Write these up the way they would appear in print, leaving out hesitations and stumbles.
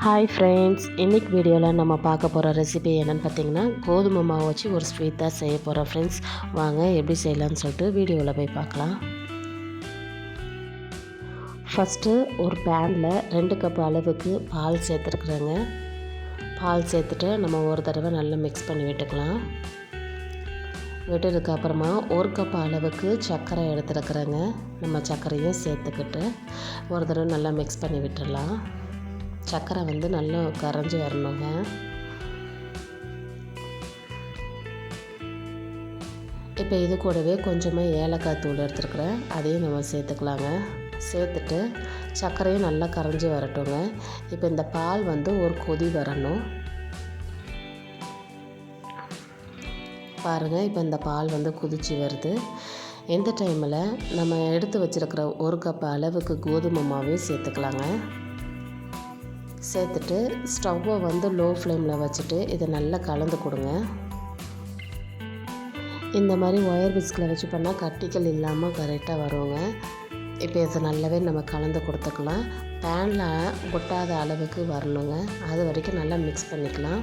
Hi friends, இன்றைக்கி வீடியோவில் நம்ம பார்க்க போகிற ரெசிபி என்னென்னு பார்த்தீங்கன்னா, கோதுமை மாவு வச்சு ஒரு ஸ்வீட் தான் செய்ய போகிறோம் ஃப்ரெண்ட்ஸ். வாங்க எப்படி செய்யலான்னு சொல்லிட்டு வீடியோவில் போய் பார்க்கலாம். ஃபஸ்ட்டு ஒரு பேனில் 2 கப் அளவுக்கு பால் சேர்த்துருக்குறேங்க. பால் சேர்த்துட்டு நம்ம ஒரு தடவை நல்லா மிக்ஸ் பண்ணி விட்டுக்கலாம். விட்டதுக்கப்புறமா 1 கப் அளவுக்கு சர்க்கரை எடுத்துருக்குறேங்க. நம்ம சர்க்கரையும் சேர்த்துக்கிட்டு ஒரு தடவை நல்லா மிக்ஸ் பண்ணி விட்டுடலாம். சர்க்கரை நல்லா கரைஞ்சி வரணுங்க. இப்போ இது கூடவே கொஞ்சமாக ஏலக்காய் தூள் எடுத்துருக்குறேன், அதையும் நம்ம சேர்த்துக்கலாங்க. சேர்த்துட்டு சர்க்கரையும் நல்லா கரைஞ்சி வரட்டுங்க. இப்போ இந்த பால் ஒரு கொதி வரணும் பாருங்கள். இப்போ இந்த பால் கொதிச்சு வருது. இந்த டைமில் நம்ம எடுத்து வச்சுருக்கிற 1 கப் அளவுக்கு கோதுமை மாவையும் சேர்த்துக்கலாங்க. சேர்த்துட்டு ஸ்டவ்வை லோ ஃப்ளேமில் வச்சுட்டு இதை நல்லா கலந்து கொடுங்க. இந்த மாதிரி ஒயர் விஸ்கில் வச்சு பண்ணால் கட்டிகள் இல்லாமல் கரெக்டாக வருங்க. இப்போ இதை நல்லாவே நம்ம கலந்து கொடுத்துக்கலாம். பேனில் ஒட்டாத அளவுக்கு வரணுங்க. அது வரைக்கும் நல்லா மிக்ஸ் பண்ணிக்கலாம்.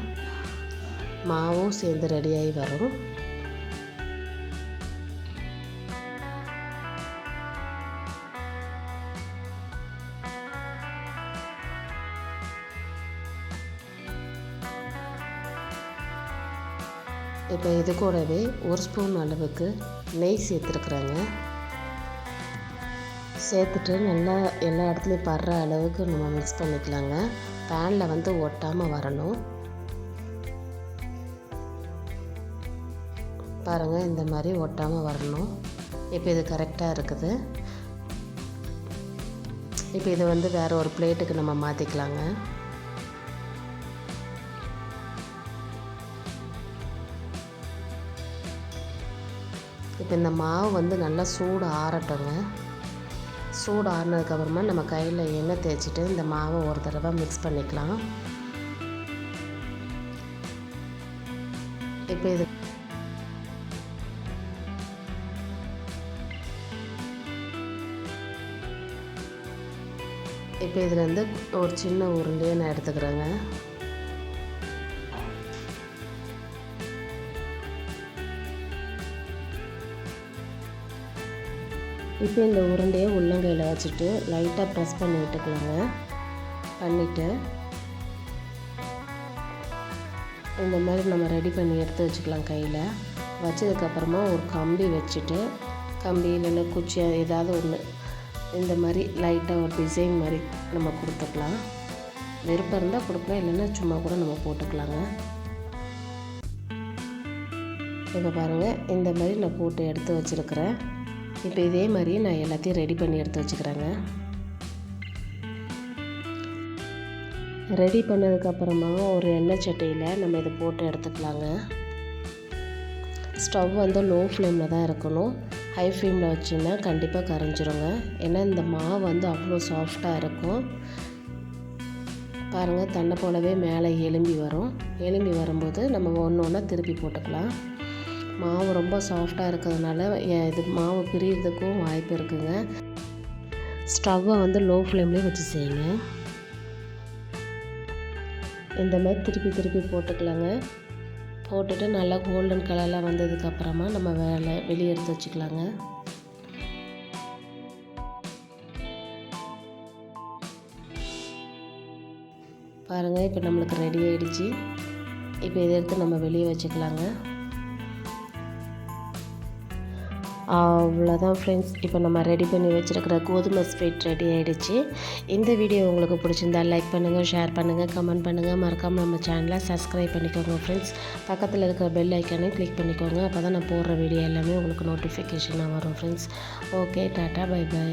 மாவும் சேர்ந்து ரெடியாகி வரும். இப்போ இது கூடவே 1 ஸ்பூன் அளவுக்கு நெய் சேர்த்துருக்குறேங்க. சேர்த்துட்டு நல்லா எல்லா இடத்துலையும் படுற அளவுக்கு நம்ம மிக்ஸ் பண்ணிக்கலாங்க. பேனில் ஒட்டாமல் வரணும். பாருங்கள், இந்த மாதிரி ஒட்டாமல் வரணும். இப்போ இது கரெக்டாக இருக்குது. இப்போ இது வேறு ஒரு பிளேட்டுக்கு நம்ம மாற்றிக்கலாங்க. இப்போ இந்த மாவு நல்லா சூடு ஆறட்டுங்க. சூடு ஆறினதுக்கப்புறமா நம்ம கையில் எண்ணெய் தேய்ச்சிட்டு இந்த மாவை ஒரு தடவை மிக்ஸ் பண்ணிக்கலாம். இப்போ இதில் ஒரு சின்ன உருண்டையை நான் எடுத்துக்கிறேங்க. இப்போ இந்த உருண்டையை உள்ளங்கையில் வச்சுட்டு லைட்டாக ப்ரெஸ் பண்ணி விட்டுக்கலாங்க. பண்ணிவிட்டு இந்த மாதிரி நம்ம ரெடி பண்ணி எடுத்து வச்சுக்கலாம். கையில் வச்சதுக்கப்புறமா ஒரு கம்பி வச்சுட்டு, கம்பி இல்லைன்னா குச்சி ஏதாவது ஒன்று இந்த மாதிரி லைட்டாக ஒரு டிசைன் மாதிரி நம்ம கொடுத்துக்கலாம். விருப்பம் இருந்தால் கொடுக்கலாம், இல்லைன்னா சும்மா கூட நம்ம போட்டுக்கலாங்க. இப்போ பாருங்கள், இந்த மாதிரி நான் போட்டு எடுத்து வச்சுருக்கிறேன். இப்போ இதே மாதிரி நான் எல்லாத்தையும் ரெடி பண்ணி எடுத்து வச்சுக்கிறேங்க. ரெடி பண்ணதுக்கப்புறமா ஒரு எண்ணெய் சட்டியில் நம்ம இதை போட்டு எடுத்துக்கலாங்க. ஸ்டவ் லோ ஃப்ளேமில் தான் இருக்கணும். ஹை ஃப்ளேமில் வச்சிங்கன்னா கண்டிப்பாக கரைஞ்சிருங்க. ஏன்னா இந்த மாவு அவ்வளோ சாஃப்டாக இருக்கும். பாருங்கள், தன்னை போலவே மேலே எலும்பி வரும். எலும்பி வரும்போது நம்ம ஒன்று ஒன்றா திருப்பி போட்டுக்கலாம். மாவு ரொம்ப சாஃப்டாக இருக்கிறதுனால இது மாவு பிரியறதுக்கும் வாய்ப்பு இருக்குங்க. ஸ்டவ்வை லோ ஃப்ளேம்லேயே வச்சு செய்யுங்க. இந்த மாதிரி திருப்பி திருப்பி போட்டுக்கலாங்க. போட்டுட்டு நல்லா கோல்டன் கலரில் வந்ததுக்கப்புறமா நம்ம வெளியே எடுத்து வச்சுக்கலாங்க. பாருங்கள், இப்போ நம்மளுக்கு ரெடி ஆகிடுச்சு. இப்போ இதை எடுத்து நம்ம வெளியே வச்சுக்கலாங்க. அவ்வளோதான் ஃப்ரெண்ட்ஸ், இப்போ நம்ம ரெடி பண்ணி வச்சுருக்கிற கோதுமை ஸ்வீட் ரெடி ஆகிடுச்சு. இந்த வீடியோ உங்களுக்கு பிடிச்சிருந்தால் லைக் பண்ணுங்கள், ஷேர் பண்ணுங்கள், கமெண்ட் பண்ணுங்கள். மறக்காமல் நம்ம சேனலை சப்ஸ்கிரைப் பண்ணிக்கோங்க ஃப்ரெண்ட்ஸ். பக்கத்தில் இருக்கிற பெல் ஐக்கானையும் கிளிக் பண்ணிக்கோங்க. அப்போ தான் நான் போடுற வீடியோ எல்லாமே உங்களுக்கு நோட்டிஃபிகேஷனாக வரும் ஃப்ரெண்ட்ஸ். ஓகே, டாட்டா, பை பை.